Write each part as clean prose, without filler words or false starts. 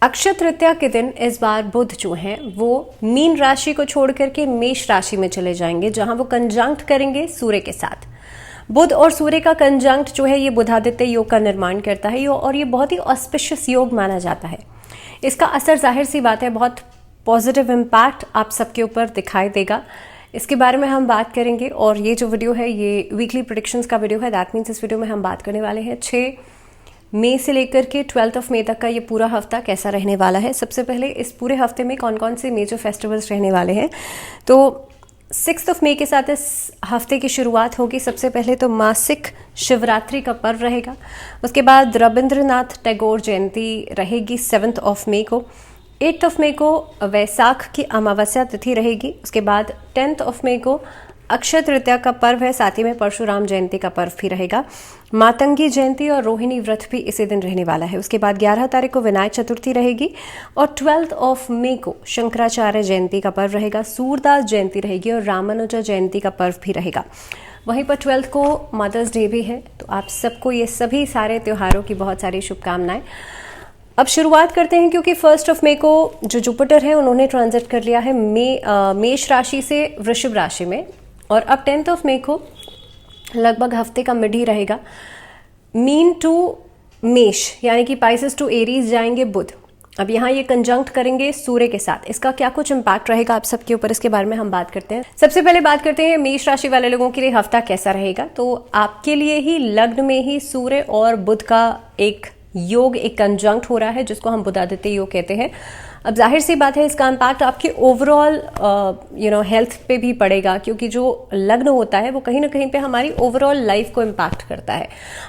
अक्षय तृतीया के दिन इस बार बुध जो हैं वो मीन राशि को छोड़ करके मेष राशि में चले जाएंगे, जहां वो कंजंक्ट करेंगे सूर्य के साथ। बुध और सूर्य का कंजंक्ट जो है ये बुधादित्य योग का निर्माण करता है और ये बहुत ही ऑस्पिशियस योग माना जाता है। इसका असर जाहिर सी बात है बहुत पॉजिटिव इम्पैक्ट आप सबके ऊपर दिखाई देगा। इसके बारे में हम बात करेंगे और ये जो वीडियो है ये वीकली प्रेडिक्शंस का वीडियो है। दैट मीन्स इस वीडियो में हम बात करने वाले हैं 6 मई से लेकर के 12 मई तक का ये पूरा हफ्ता कैसा रहने वाला है। सबसे पहले इस पूरे हफ्ते में कौन कौन से मेजर फेस्टिवल्स रहने वाले हैं। तो 6 मई के साथ इस हफ्ते की शुरुआत होगी। सबसे पहले तो मासिक शिवरात्रि का पर्व रहेगा। उसके बाद रविंद्रनाथ टैगोर जयंती रहेगी 7 मई को। 8 मई को वैसाख की अमावस्या तिथि रहेगी। उसके बाद 10 मई को अक्षय तृतीया का पर्व है, साथ ही में परशुराम जयंती का पर्व भी रहेगा। मातंगी जयंती और रोहिणी व्रत भी इसी दिन रहने वाला है। उसके बाद 11 तारीख को विनायक चतुर्थी रहेगी और 12 मई को शंकराचार्य जयंती का पर्व रहेगा। सूरदास जयंती रहेगी और रामानुजा जयंती का पर्व भी रहेगा। वहीं पर 12 को मदर्स डे भी है। तो आप सबको ये सभी सारे त्योहारों की बहुत सारी शुभकामनाएं। अब शुरुआत करते हैं, क्योंकि 1 मई को जो जुपिटर है उन्होंने ट्रांजिट कर लिया है मेष राशि से वृषभ राशि में, और अब 10 मई को लगभग हफ्ते का मिड ही रहेगा। मीन टू मेष यानी कि पाइसेस टू एरीज जाएंगे बुध। अब यहाँ ये कंजंक्ट करेंगे सूर्य के साथ। इसका क्या कुछ इम्पैक्ट रहेगा आप सबके ऊपर, इसके बारे में हम बात करते हैं। सबसे पहले बात करते हैं मेष राशि वाले लोगों के लिए हफ्ता कैसा रहेगा। तो आपके लिए ही लग्न में ही सूर्य और बुध का एक योग, एक कंजंक्ट हो रहा है, जिसको हम बुधादित्य योग कहते हैं। अब जाहिर सी बात है इसका इम्पैक्ट आपके ओवरऑल हेल्थ पे भी पड़ेगा, क्योंकि जो लग्न होता है वो कहीं ना कहीं पे हमारी ओवरऑल लाइफ को इम्पैक्ट करता है।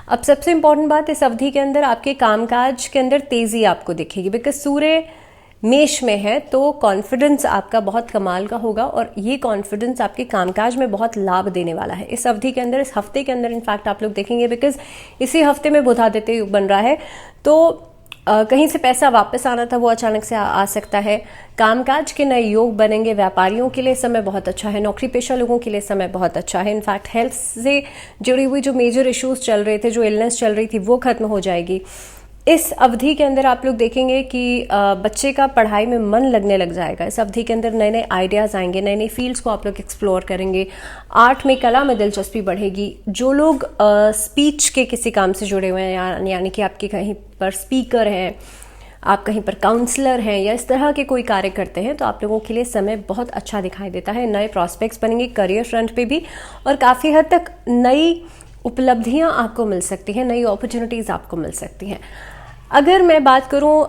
अब सबसे इंपॉर्टेंट बात, इस अवधि के अंदर आपके कामकाज के अंदर तेजी आपको दिखेगी, बिकॉज सूर्य मेष में है तो कॉन्फिडेंस आपका बहुत कमाल का होगा और ये कॉन्फिडेंस आपके कामकाज में बहुत लाभ देने वाला है इस अवधि के अंदर, इस हफ्ते के अंदर। इनफैक्ट आप लोग देखेंगे बिकॉज इसी हफ्ते में बुधादित्य योग बन रहा है, तो कहीं से पैसा वापस आना था वो अचानक से आ सकता है। कामकाज के नए योग बनेंगे। व्यापारियों के लिए समय बहुत अच्छा है। नौकरी पेशा लोगों के लिए समय बहुत अच्छा है। इनफैक्ट हेल्थ से जुड़ी हुई जो मेजर इश्यूज चल रहे थे, जो इलनेस चल रही थी, वो खत्म हो जाएगी। इस अवधि के अंदर आप लोग देखेंगे कि बच्चे का पढ़ाई में मन लगने लग जाएगा। इस अवधि के अंदर नए नए आइडियाज़ आएंगे, नए नए फील्ड्स को आप लोग एक्सप्लोर करेंगे। आर्ट में, कला में दिलचस्पी बढ़ेगी। जो लोग स्पीच के किसी काम से जुड़े हुए हैं, यानी कि आपके कहीं पर स्पीकर हैं, आप कहीं पर काउंसलर हैं या इस तरह के कोई कार्य करते हैं, तो आप लोगों के लिए समय बहुत अच्छा दिखाई देता है। नए प्रॉस्पेक्ट्स बनेंगे करियर फ्रंट पे भी, और काफ़ी हद तक नई उपलब्धियां आपको मिल सकती हैं, नई अपॉर्चुनिटीज़ आपको मिल सकती हैं। अगर मैं बात करूं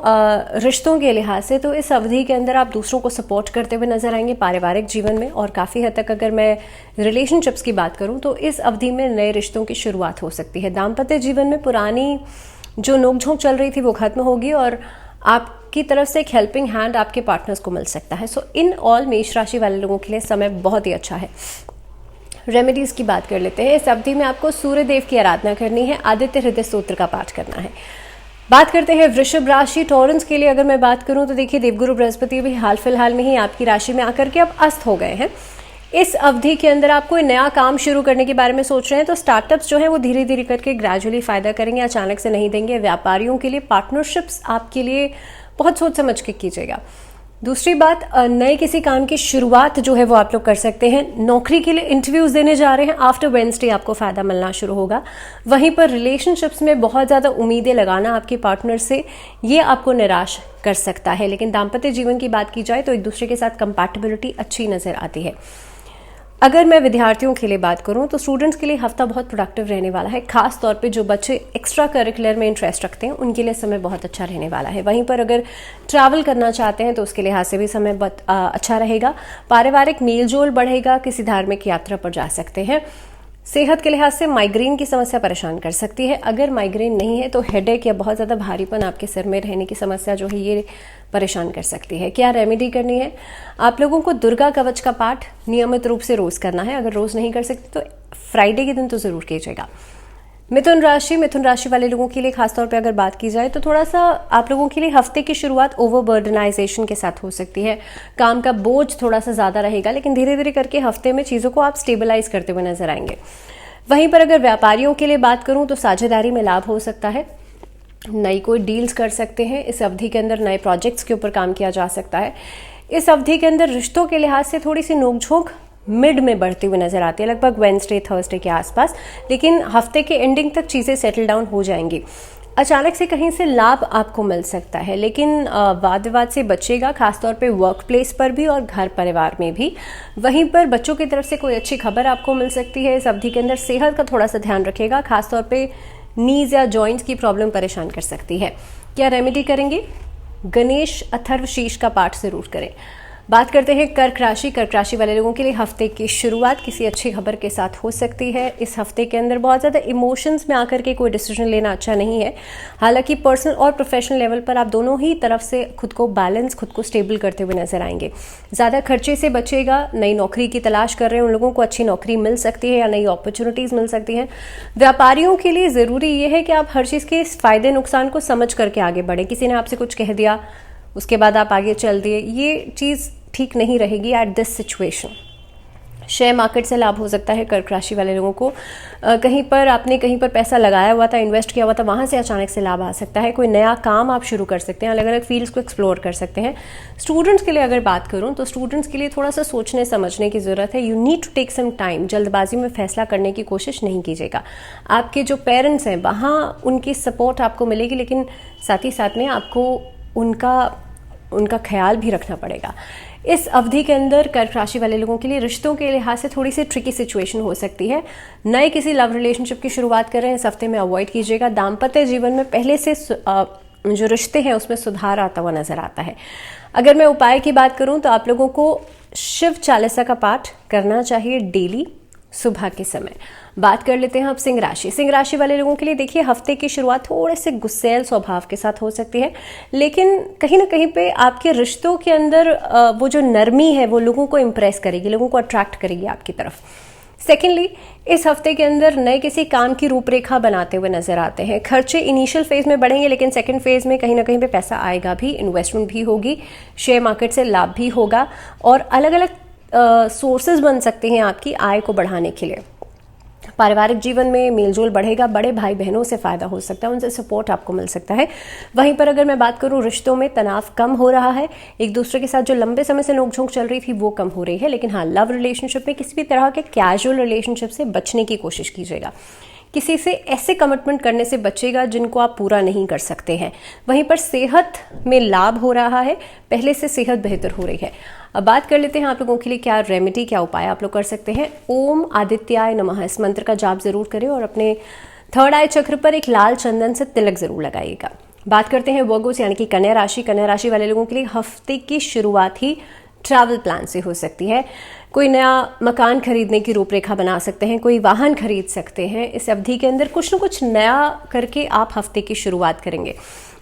रिश्तों के लिहाज से, तो इस अवधि के अंदर आप दूसरों को सपोर्ट करते हुए नजर आएंगे पारिवारिक जीवन में, और काफ़ी हद तक अगर मैं रिलेशनशिप्स की बात करूं तो इस अवधि में नए रिश्तों की शुरुआत हो सकती है। दाम्पत्य जीवन में पुरानी जो नोकझोंक चल रही थी वो खत्म होगी और आपकी तरफ से एक हेल्पिंग हैंड आपके पार्टनर्स को मिल सकता है। सो इन ऑल मेष राशि वाले लोगों के लिए समय बहुत ही अच्छा है। रेमेडीज की बात कर लेते हैं। इस अवधि में आपको सूर्य देव की आराधना करनी है, आदित्य हृदय स्तोत्र का पाठ करना है। बात करते हैं वृषभ राशि टॉरेंस के लिए। अगर मैं बात करूं तो देखिए, देवगुरु बृहस्पति भी हाल फिलहाल में ही आपकी राशि में आकर के अब अस्त हो गए हैं। इस अवधि के अंदर आप कोई नया काम शुरू करने के बारे में सोच रहे हैं तो स्टार्टअप्स जो है वो धीरे धीरे करके ग्रेजुअली फायदा करेंगे, अचानक से नहीं देंगे। व्यापारियों के लिए पार्टनरशिप्स आपके लिए बहुत सोच समझ के कीजिएगा। दूसरी बात, नए किसी काम की शुरुआत जो है वो आप लोग कर सकते हैं। नौकरी के लिए इंटरव्यूज देने जा रहे हैं, आफ्टर वेडनेसडे आपको फायदा मिलना शुरू होगा। वहीं पर रिलेशनशिप्स में बहुत ज़्यादा उम्मीदें लगाना आपके पार्टनर से, ये आपको निराश कर सकता है। लेकिन दाम्पत्य जीवन की बात की जाए तो एक दूसरे के साथ कंपैटिबिलिटी अच्छी नज़र आती है। अगर मैं विद्यार्थियों के लिए बात करूं तो स्टूडेंट्स के लिए हफ्ता बहुत प्रोडक्टिव रहने वाला है। खास तौर पे जो बच्चे एक्स्ट्रा करिकुलर में इंटरेस्ट रखते हैं उनके लिए समय बहुत अच्छा रहने वाला है। वहीं पर अगर ट्रैवल करना चाहते हैं तो उसके लिहाज से भी समय बहुत अच्छा रहेगा। पारिवारिक मेलजोल बढ़ेगा, किसी धार्मिक यात्रा पर जा सकते हैं। सेहत के लिहाज से माइग्रेन की समस्या परेशान कर सकती है। अगर माइग्रेन नहीं है तो हेडेक या बहुत ज़्यादा भारीपन आपके सिर में रहने की समस्या जो है ये परेशान कर सकती है। क्या रेमेडी करनी है? आप लोगों को दुर्गा कवच का पाठ नियमित रूप से रोज़ करना है। अगर रोज़ नहीं कर सकते तो फ्राइडे के दिन तो ज़रूर कीजिएगा। मिथुन राशि वाले लोगों के लिए खासतौर पे अगर बात की जाए तो थोड़ा सा आप लोगों के लिए हफ्ते की शुरुआत ओवरबर्डनाइजेशन के साथ हो सकती है। काम का बोझ थोड़ा सा ज़्यादा रहेगा, लेकिन धीरे धीरे करके हफ्ते में चीज़ों को आप स्टेबलाइज करते हुए नजर आएंगे। वहीं पर अगर व्यापारियों के लिए बात करूं तो साझेदारी में लाभ हो सकता है। नई कोई डील्स कर सकते हैं। इस अवधि के अंदर नए प्रोजेक्ट्स के ऊपर काम किया जा सकता है। इस अवधि के अंदर रिश्तों के लिहाज से थोड़ी सी नोकझोंक मिड में बढ़ती हुई नजर आती है, लगभग वेडनेसडे थर्सडे के आसपास, लेकिन हफ्ते के एंडिंग तक चीज़ें सेटल डाउन हो जाएंगी। अचानक से कहीं से लाभ आपको मिल सकता है, लेकिन वाद विवाद से बचेगा, खासतौर पे वर्क प्लेस पर भी और घर परिवार में भी। वहीं पर बच्चों की तरफ से कोई अच्छी खबर आपको मिल सकती है। इस अवधि के अंदर सेहत का थोड़ा सा ध्यान रखिएगा, खासतौर पे नीज या जॉइंट्स की प्रॉब्लम परेशान कर सकती है। क्या रेमेडी करेंगे? गणेश अथर्व शीर्ष का पाठ जरूर करें। बात करते हैं कर्क राशि। कर्क राशि वाले लोगों के लिए हफ्ते की शुरुआत किसी अच्छी खबर के साथ हो सकती है। इस हफ्ते के अंदर बहुत ज़्यादा इमोशंस में आकर के कोई डिसीजन लेना अच्छा नहीं है। हालांकि पर्सनल और प्रोफेशनल लेवल पर आप दोनों ही तरफ से खुद को बैलेंस, खुद को स्टेबल करते हुए नजर आएंगे। ज़्यादा खर्चे से बचेगा। नई नौकरी की तलाश कर रहे हैं उन लोगों को अच्छी नौकरी मिल सकती है या नई अपॉर्चुनिटीज़ मिल सकती हैं। व्यापारियों के लिए ज़रूरी ये है कि आप हर चीज़ के फायदे नुकसान को समझ करके आगे बढ़ें। किसी ने आपसे कुछ कह दिया, उसके बाद आप आगे चल दिए, ये चीज़ ठीक नहीं रहेगी at this situation. Share market से लाभ हो सकता है कर्क राशि वाले लोगों को। कहीं पर आपने कहीं पर पैसा लगाया हुआ था, इन्वेस्ट किया हुआ था, वहाँ से अचानक से लाभ आ सकता है। कोई नया काम आप शुरू कर सकते हैं, अलग अलग फील्ड्स को एक्सप्लोर कर सकते हैं। स्टूडेंट्स के लिए अगर बात करूँ तो स्टूडेंट्स के लिए थोड़ा सा सोचने समझने की ज़रूरत है। You need to take some time. जल्दबाजी में फैसला करने की कोशिश नहीं कीजिएगा। आपके जो पेरेंट्स हैं वहाँ उनकी सपोर्ट आपको मिलेगी, लेकिन साथ ही साथ में आपको उनका ख्याल भी रखना पड़ेगा। इस अवधि के अंदर कर्क राशि वाले लोगों के लिए रिश्तों के लिहाज से थोड़ी सी ट्रिकी सिचुएशन हो सकती है। नए किसी लव रिलेशनशिप की शुरुआत कर रहे हैं, इस हफ्ते में अवॉइड कीजिएगा। दाम्पत्य जीवन में पहले से जो रिश्ते हैं उसमें सुधार आता हुआ नजर आता है। अगर मैं उपाय की बात करूं तो आप लोगों को शिव चालीसा का पाठ करना चाहिए डेली सुबह के समय। बात कर लेते हैं अब सिंह राशि। सिंह राशि वाले लोगों के लिए देखिए हफ्ते की शुरुआत थोड़े से गुस्सैल स्वभाव के साथ हो सकती है, लेकिन कहीं ना कहीं पे आपके रिश्तों के अंदर वो जो नरमी है वो लोगों को इम्प्रेस करेगी, लोगों को अट्रैक्ट करेगी आपकी तरफ। सेकेंडली, इस हफ्ते के अंदर नए किसी काम की रूपरेखा बनाते हुए नजर आते हैं। खर्चे इनिशियल फेज में बढ़ेंगे, लेकिन सेकेंड फेज में कहीं ना कहीं पे पैसा आएगा भी, इन्वेस्टमेंट भी होगी, शेयर मार्केट से लाभ भी होगा और अलग अलग सोर्सेज बन सकते हैं आपकी आय को बढ़ाने के लिए। पारिवारिक जीवन में मेलजोल बढ़ेगा, बड़े भाई बहनों से फायदा हो सकता है, उनसे सपोर्ट आपको मिल सकता है। वहीं पर अगर मैं बात करूं रिश्तों में तनाव कम हो रहा है, एक दूसरे के साथ जो लंबे समय से नोकझोंक चल रही थी वो कम हो रही है। लेकिन हाँ, लव रिलेशनशिप में किसी भी तरह के कैजुअल रिलेशनशिप से बचने की कोशिश कीजिएगा। किसी से ऐसे कमिटमेंट करने से बचेगा जिनको आप पूरा नहीं कर सकते हैं। वहीं पर सेहत में लाभ हो रहा है, पहले से सेहत बेहतर हो रही है। अब बात कर लेते हैं आप लोगों के लिए क्या रेमेडी, क्या उपाय आप लोग कर सकते हैं। ओम आदित्याय नमः इस मंत्र का जाप जरूर करें और अपने थर्ड आई चक्र पर एक लाल चंदन से तिलक जरूर लगाइएगा। बात करते हैं वर्गोस यानी कि कन्या राशि। कन्या राशि वाले लोगों के लिए हफ्ते की शुरुआत ही ट्रैवल प्लान से हो सकती है। कोई नया मकान खरीदने की रूपरेखा बना सकते हैं, कोई वाहन खरीद सकते हैं। इस अवधि के अंदर कुछ न कुछ नया करके आप हफ्ते की शुरुआत करेंगे।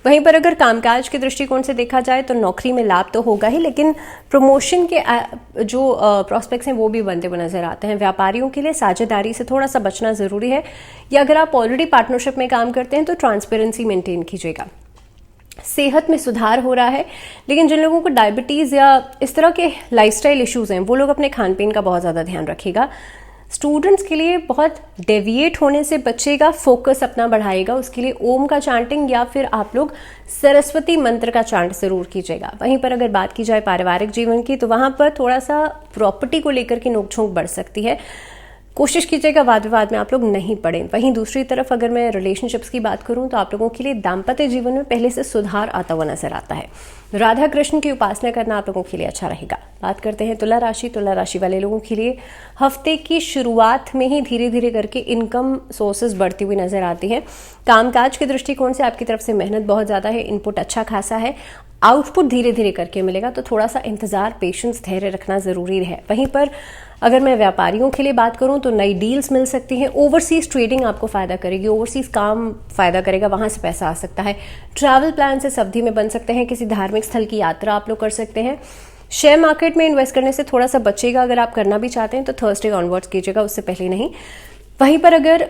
वहीं पर अगर कामकाज के दृष्टिकोण से देखा जाए तो नौकरी में लाभ तो होगा ही, लेकिन प्रमोशन के जो प्रॉस्पेक्ट्स हैं वो भी बनते हुए नजर आते हैं। व्यापारियों के लिए साझेदारी से थोड़ा सा बचना जरूरी है, या अगर आप ऑलरेडी पार्टनरशिप में काम करते हैं तो ट्रांसपेरेंसी मेंटेन कीजिएगा। सेहत में सुधार हो रहा है, लेकिन जिन लोगों को डायबिटीज़ या इस तरह के लाइफस्टाइल इश्यूज हैं वो लोग अपने खान पीन का बहुत ज़्यादा ध्यान रखिएगा। स्टूडेंट्स के लिए बहुत डेविएट होने से बचेगा, फोकस अपना बढ़ाएगा। उसके लिए ओम का चांटिंग या फिर आप लोग सरस्वती मंत्र का चांट जरूर कीजिएगा। वहीं पर अगर बात की जाए पारिवारिक जीवन की तो वहाँ पर थोड़ा सा प्रॉपर्टी को लेकर के नोकझोंक बढ़ सकती है। कोशिश कीजिएगा वाद विवाद में आप लोग नहीं पड़ें। वहीं दूसरी तरफ अगर मैं रिलेशनशिप्स की बात करूं तो आप लोगों के लिए दाम्पत्य जीवन में पहले से सुधार आता हुआ नजर आता है। राधा कृष्ण की उपासना करना आप लोगों के लिए अच्छा रहेगा। बात करते हैं तुला राशि। तुला राशि वाले लोगों के लिए हफ्ते की शुरुआत में ही धीरे धीरे करके इनकम सोर्सेज बढ़ती हुई नजर आती है। कामकाज के दृष्टिकोण से आपकी तरफ से मेहनत बहुत ज्यादा है, इनपुट अच्छा खासा है, आउटपुट धीरे धीरे करके मिलेगा, तो थोड़ा सा इंतजार, पेशेंस, धैर्य रखना जरूरी है। वहीं पर अगर मैं व्यापारियों के लिए बात करूं तो नई डील्स मिल सकती हैं। ओवरसीज ट्रेडिंग आपको फायदा करेगी, ओवरसीज काम फायदा करेगा, वहां से पैसा आ सकता है। ट्रैवल प्लान से अवधि में बन सकते हैं, किसी धार्मिक स्थल की यात्रा आप लोग कर सकते हैं। शेयर मार्केट में इन्वेस्ट करने से थोड़ा सा बचेगा, अगर आप करना भी चाहते हैं तो थर्सडे ऑनवर्ड्स कीजिएगा, उससे पहले नहीं। वहीं पर अगर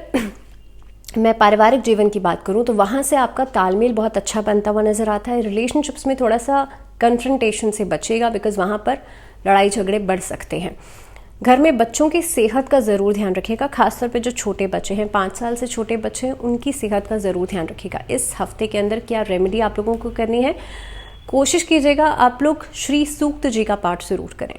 मैं पारिवारिक जीवन की बात करूं तो वहां से आपका तालमेल बहुत अच्छा बनता हुआ नजर आता है। रिलेशनशिप्स में थोड़ा सा कन्फ्रंटेशन से बचेगा, बिकॉज वहां पर लड़ाई झगड़े बढ़ सकते हैं। घर में बच्चों की सेहत का ज़रूर ध्यान रखिएगा, खासतौर पे जो छोटे बच्चे हैं, 5 साल से छोटे बच्चे हैं, उनकी सेहत का ज़रूर ध्यान रखिएगा। इस हफ्ते के अंदर क्या रेमेडी आप लोगों को करनी है, कोशिश कीजिएगा आप लोग श्री सूक्त जी का पाठ ज़रूर करें।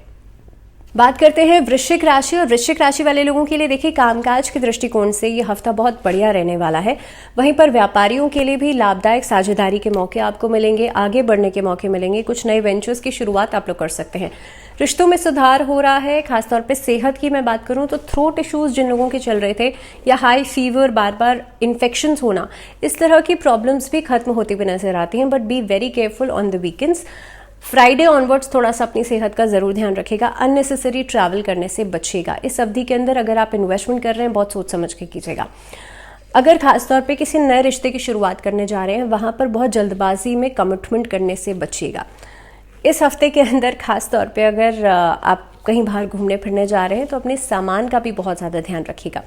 बात करते हैं वृश्चिक राशि, और वृश्चिक राशि वाले लोगों के लिए देखिए कामकाज के दृष्टिकोण से ये हफ्ता बहुत बढ़िया रहने वाला है। वहीं पर व्यापारियों के लिए भी लाभदायक साझेदारी के मौके आपको मिलेंगे, आगे बढ़ने के मौके मिलेंगे, कुछ नए वेंचर्स की शुरुआत आप लोग कर सकते हैं। रिश्तों में सुधार हो रहा है, खासतौर पे सेहत की मैं बात करूं तो थ्रोट इश्यूज जिन लोगों के चल रहे थे, या हाई फीवर, बार बार इन्फेक्शंस होना, इस तरह की प्रॉब्लम्स भी खत्म होती हुई नजर आती हैं। But be very careful on the weekends. Friday onwards थोड़ा सा अपनी सेहत का जरूर ध्यान रखिएगा, अननेसेसरी ट्रैवल करने से बचिएगा। इस अवधि के अंदर अगर आप इन्वेस्टमेंट कर रहे हैं, बहुत सोच समझ के कीजिएगा। अगर खासतौर पे किसी नए रिश्ते की शुरुआत करने जा रहे हैं, वहां पर बहुत जल्दबाजी में कमिटमेंट करने से बचिएगा। इस हफ्ते के अंदर खासतौर पे अगर आप कहीं बाहर घूमने फिरने जा रहे हैं तो अपने सामान का भी बहुत ज़्यादा ध्यान रखिएगा।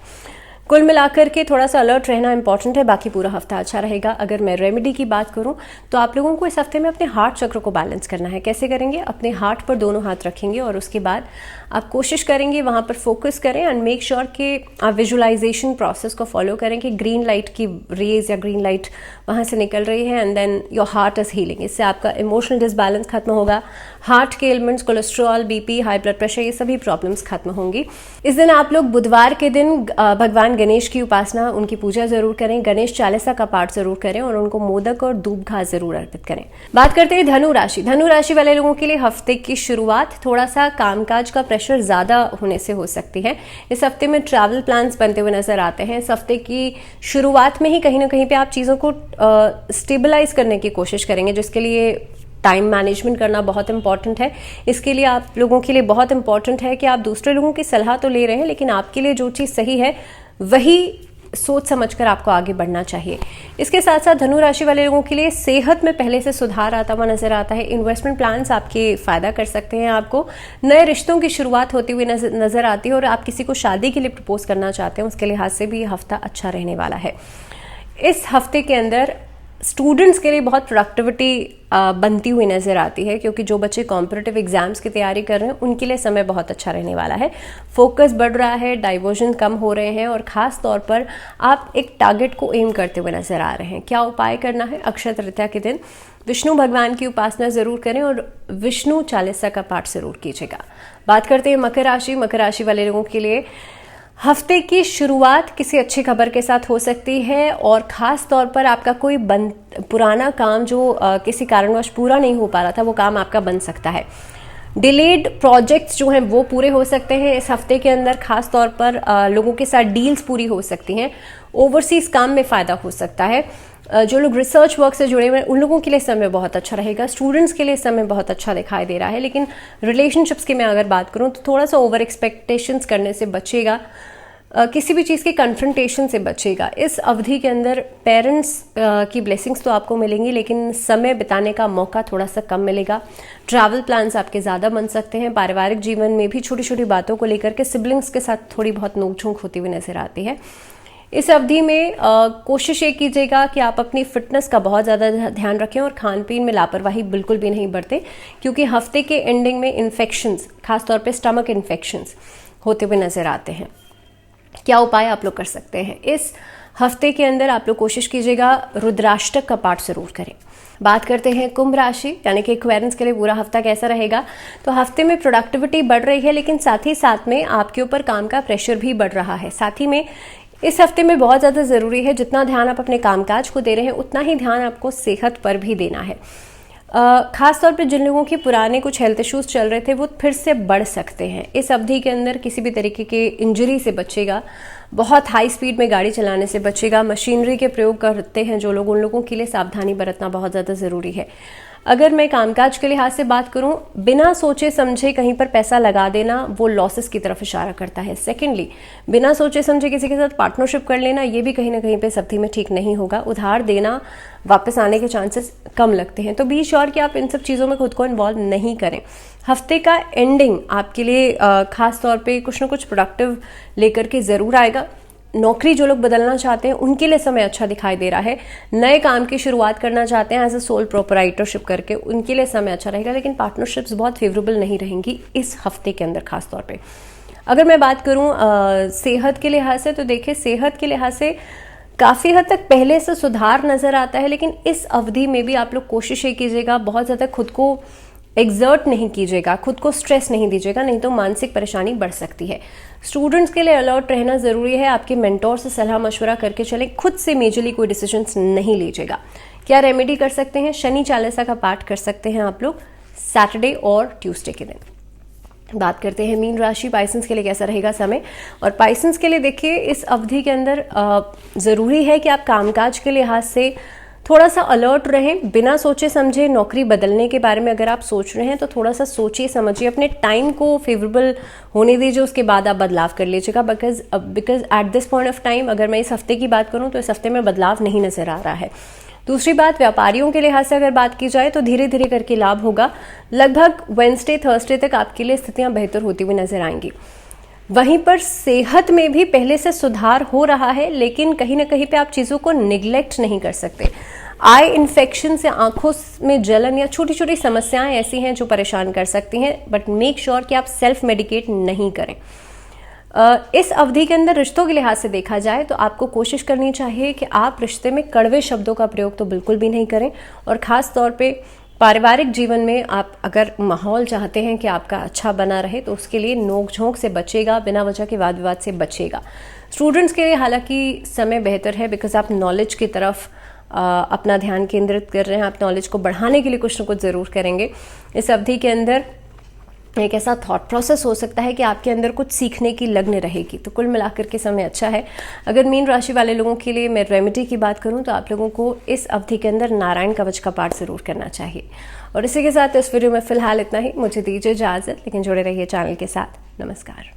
कुल मिलाकर के थोड़ा सा अलर्ट रहना इंपॉर्टेंट है, बाकी पूरा हफ्ता अच्छा रहेगा। अगर मैं रेमेडी की बात करूं तो आप लोगों को इस हफ्ते में अपने हार्ट चक्र को बैलेंस करना है। कैसे करेंगे? अपने हार्ट पर दोनों हाथ रखेंगे और उसके बाद आप कोशिश करेंगे वहां पर फोकस करें एंड मेक श्योर कि आप विजुअलाइजेशन प्रोसेस को फॉलो करें कि ग्रीन लाइट की रेज या ग्रीन लाइट वहां से निकल रही है and then your heart is healing. इससे आपका इमोशनल डिसबैलेंस खत्म होगा, हार्ट के elements, cholesterol, BP, high blood pressure, ये सभी प्रॉब्लम्स खत्म होंगी। इस दिन आप लोग बुधवार के दिन भगवान गणेश की उपासना, उनकी पूजा जरूर करें, गणेश चालीसा का पाठ जरूर करें और उनको मोदक और दूब घास जरूर अर्पित करें। बात करते हैं धनु राशि। धनु राशि वाले लोगों के लिए हफ्ते की शुरुआत थोड़ा सा कामकाज का प्रेशर ज्यादा होने से हो सकती है। इस हफ्ते में ट्रैवल प्लान्स बनते हुए नजर आते हैं। इस हफ्ते की शुरुआत में ही कहीं ना कहीं पे आप चीजों को स्टेबलाइज करने की कोशिश करेंगे, जिसके लिए टाइम मैनेजमेंट करना बहुत इंपॉर्टेंट है। इसके लिए आप लोगों के लिए बहुत इंपॉर्टेंट है कि आप दूसरे लोगों की सलाह तो ले रहे हैं, लेकिन आपके लिए जो चीज़ सही है वही सोच समझकर आपको आगे बढ़ना चाहिए। इसके साथ साथ धनु राशि वाले लोगों के लिए सेहत में पहले से सुधार आता हुआ नजर आता है। इन्वेस्टमेंट प्लान्स आपके फायदा कर सकते हैं। आपको नए रिश्तों की शुरुआत होती हुई नजर आती है और आप किसी को शादी के लिए प्रपोज करना चाहते हैं, उसके लिहाज से भी ये हफ्ता अच्छा रहने वाला है। इस हफ्ते के अंदर स्टूडेंट्स के लिए बहुत प्रोडक्टिविटी बनती हुई नजर आती है, क्योंकि जो बच्चे कॉम्पिटिटिव एग्जाम्स की तैयारी कर रहे हैं उनके लिए समय बहुत अच्छा रहने वाला है। फोकस बढ़ रहा है, डाइवर्जन कम हो रहे हैं और खास तौर पर आप एक टारगेट को एम करते हुए नजर आ रहे हैं। क्या उपाय करना है? अक्षय तृतीया के दिन विष्णु भगवान की उपासना जरूर करें और विष्णु चालीसा का पाठ जरूर कीजिएगा। बात करते हैं मकर राशि। मकर राशि वाले लोगों के लिए हफ्ते की शुरुआत किसी अच्छी खबर के साथ हो सकती है और खास तौर पर आपका कोई पुराना काम जो किसी कारणवश पूरा नहीं हो पा रहा था, वो काम आपका बन सकता है। डिलेड प्रोजेक्ट्स जो हैं वो पूरे हो सकते हैं इस हफ्ते के अंदर। खास तौर पर लोगों के साथ डील्स पूरी हो सकती हैं। ओवरसीज काम में फायदा हो सकता है। जो लोग रिसर्च वर्क से जुड़े हुए हैं उन लोगों के लिए समय बहुत अच्छा रहेगा। स्टूडेंट्स के लिए समय बहुत अच्छा दिखाई दे रहा है। लेकिन रिलेशनशिप्स की मैं अगर बात करूं तो थोड़ा सा ओवर एक्सपेक्टेशंस करने से बचेगा, किसी भी चीज़ के कन्फ्रंटेशन से बचेगा। इस अवधि के अंदर पेरेंट्स की ब्लेसिंग्स तो आपको मिलेंगी, लेकिन समय बिताने का मौका थोड़ा सा कम मिलेगा। ट्रैवल प्लान्स आपके ज़्यादा बन सकते हैं। पारिवारिक जीवन में भी छोटी छोटी बातों को लेकर के सिबलिंग्स के साथ थोड़ी बहुत नोकझोंक होती हुई नजर आती है। इस अवधि में कोशिश ये कीजिएगा कि आप अपनी फिटनेस का बहुत ज़्यादा ध्यान रखें और खान पीन में लापरवाही बिल्कुल भी नहीं बरतें, क्योंकि हफ्ते के एंडिंग में इन्फेक्शंस, खासतौर पे स्टमक इन्फेक्शंस होते हुए नजर आते हैं। क्या उपाय आप लोग कर सकते हैं? इस हफ्ते के अंदर आप लोग कोशिश कीजिएगा रुद्राष्टक का पाठ जरूर करें। बात करते हैं कुंभ राशि यानी कि एक्वेरियंस के लिए पूरा हफ्ता कैसा रहेगा। तो हफ्ते में प्रोडक्टिविटी बढ़ रही है, लेकिन साथ ही साथ में आपके ऊपर काम का प्रेशर भी बढ़ रहा है। साथ ही में इस हफ्ते में बहुत ज़्यादा ज़रूरी है, जितना ध्यान आप अपने कामकाज को दे रहे हैं उतना ही ध्यान आपको सेहत पर भी देना है। खास तौर पे जिन लोगों के पुराने कुछ हेल्थ इश्यूज चल रहे थे वो फिर से बढ़ सकते हैं। इस अवधि के अंदर किसी भी तरीके के इंजरी से बचेगा, बहुत हाई स्पीड में गाड़ी चलाने से बचेगा। मशीनरी के प्रयोग करते हैं जो लोग, उन लोगों के लिए सावधानी बरतना बहुत ज़्यादा ज़रूरी है। अगर मैं कामकाज के लिहाज से बात करूं, बिना सोचे समझे कहीं पर पैसा लगा देना वो लॉसेस की तरफ इशारा करता है। सेकेंडली, बिना सोचे समझे किसी के साथ पार्टनरशिप कर लेना ये भी कहीं ना कहीं पे इस अवधि में ठीक नहीं होगा। उधार देना वापस आने के चांसेस कम लगते हैं, तो बी श्योर कि आप इन सब चीज़ों में खुद को इन्वॉल्व नहीं करें। हफ्ते का एंडिंग आपके लिए खास तौर पे कुछ ना कुछ प्रोडक्टिव लेकर के ज़रूर आएगा। नौकरी जो लोग बदलना चाहते हैं उनके लिए समय अच्छा दिखाई दे रहा है। नए काम की शुरुआत करना चाहते हैं एज अ सोल प्रोपराइटरशिप करके, उनके लिए समय अच्छा रहेगा। लेकिन पार्टनरशिप्स बहुत फेवरेबल नहीं रहेंगी इस हफ्ते के अंदर खास तौर पे। अगर मैं बात करूं सेहत के लिहाज से, तो देखिए सेहत के लिहाज से काफ़ी हद तक पहले से सुधार नज़र आता है, लेकिन इस अवधि में भी आप लोग कोशिश ये कीजिएगा, बहुत ज़्यादा खुद को एग्जर्ट नहीं कीजिएगा, खुद को स्ट्रेस नहीं दीजिएगा, नहीं तो मानसिक परेशानी बढ़ सकती है। स्टूडेंट्स के लिए अलर्ट रहना ज़रूरी है, आपके मेंटोर से सलाह मशवरा करके चलें, खुद से मेजरली कोई डिसीजंस नहीं लीजिएगा। क्या रेमेडी कर सकते हैं? शनि चालीसा का पाठ कर सकते हैं आप लोग सैटरडे और ट्यूसडे के दिन। बात करते हैं मीन राशि, पाइसेंस के लिए कैसा रहेगा समय। और पाइसेंस के लिए देखिए इस अवधि के अंदर ज़रूरी है कि आप कामकाज के लिहाज से थोड़ा सा अलर्ट रहें, बिना सोचे समझे नौकरी बदलने के बारे में अगर आप सोच रहे हैं तो थोड़ा सा सोचिए समझिए, अपने टाइम को फेवरेबल होने दीजिए, उसके बाद आप बदलाव कर लीजिएगा। Because at this point of time अगर मैं इस हफ्ते की बात करूं तो इस हफ्ते में बदलाव नहीं नजर आ रहा है। दूसरी बात, व्यापारियों के लिहाज से अगर बात की जाए तो धीरे धीरे करके लाभ होगा। लगभग वेडनेसडे थर्सडे तक आपके लिए स्थितियां बेहतर होती हुई नजर आएंगी। वहीं पर सेहत में भी पहले से सुधार हो रहा है, लेकिन कहीं ना कहीं पे आप चीज़ों को निग्लेक्ट नहीं कर सकते। आई इन्फेक्शन से आंखों में जलन या छोटी छोटी समस्याएं ऐसी हैं जो परेशान कर सकती हैं, बट मेक श्योर कि आप सेल्फ मेडिकेट नहीं करें। इस अवधि के अंदर रिश्तों के लिहाज से देखा जाए तो आपको कोशिश करनी चाहिए कि आप रिश्ते में कड़वे शब्दों का प्रयोग तो बिल्कुल भी नहीं करें, और ख़ास तौर पे पारिवारिक जीवन में आप अगर माहौल चाहते हैं कि आपका अच्छा बना रहे तो उसके लिए नोक झोंक से बचेगा, बिना वजह के वाद विवाद से बचेगा। स्टूडेंट्स के लिए हालांकि समय बेहतर है, बिकॉज आप नॉलेज की तरफ अपना ध्यान केंद्रित कर रहे हैं, आप नॉलेज को बढ़ाने के लिए कुछ न कुछ ज़रूर करेंगे। इस अवधि के अंदर एक ऐसा थॉट प्रोसेस हो सकता है कि आपके अंदर कुछ सीखने की लगन रहेगी, तो कुल मिलाकर के समय अच्छा है। अगर मीन राशि वाले लोगों के लिए मैं रेमेडी की बात करूं तो आप लोगों को इस अवधि के अंदर नारायण कवच का पाठ जरूर करना चाहिए। और इसी के साथ इस वीडियो में फिलहाल इतना ही, मुझे दीजिए इजाजत, लेकिन जुड़े रहिए चैनल के साथ। नमस्कार।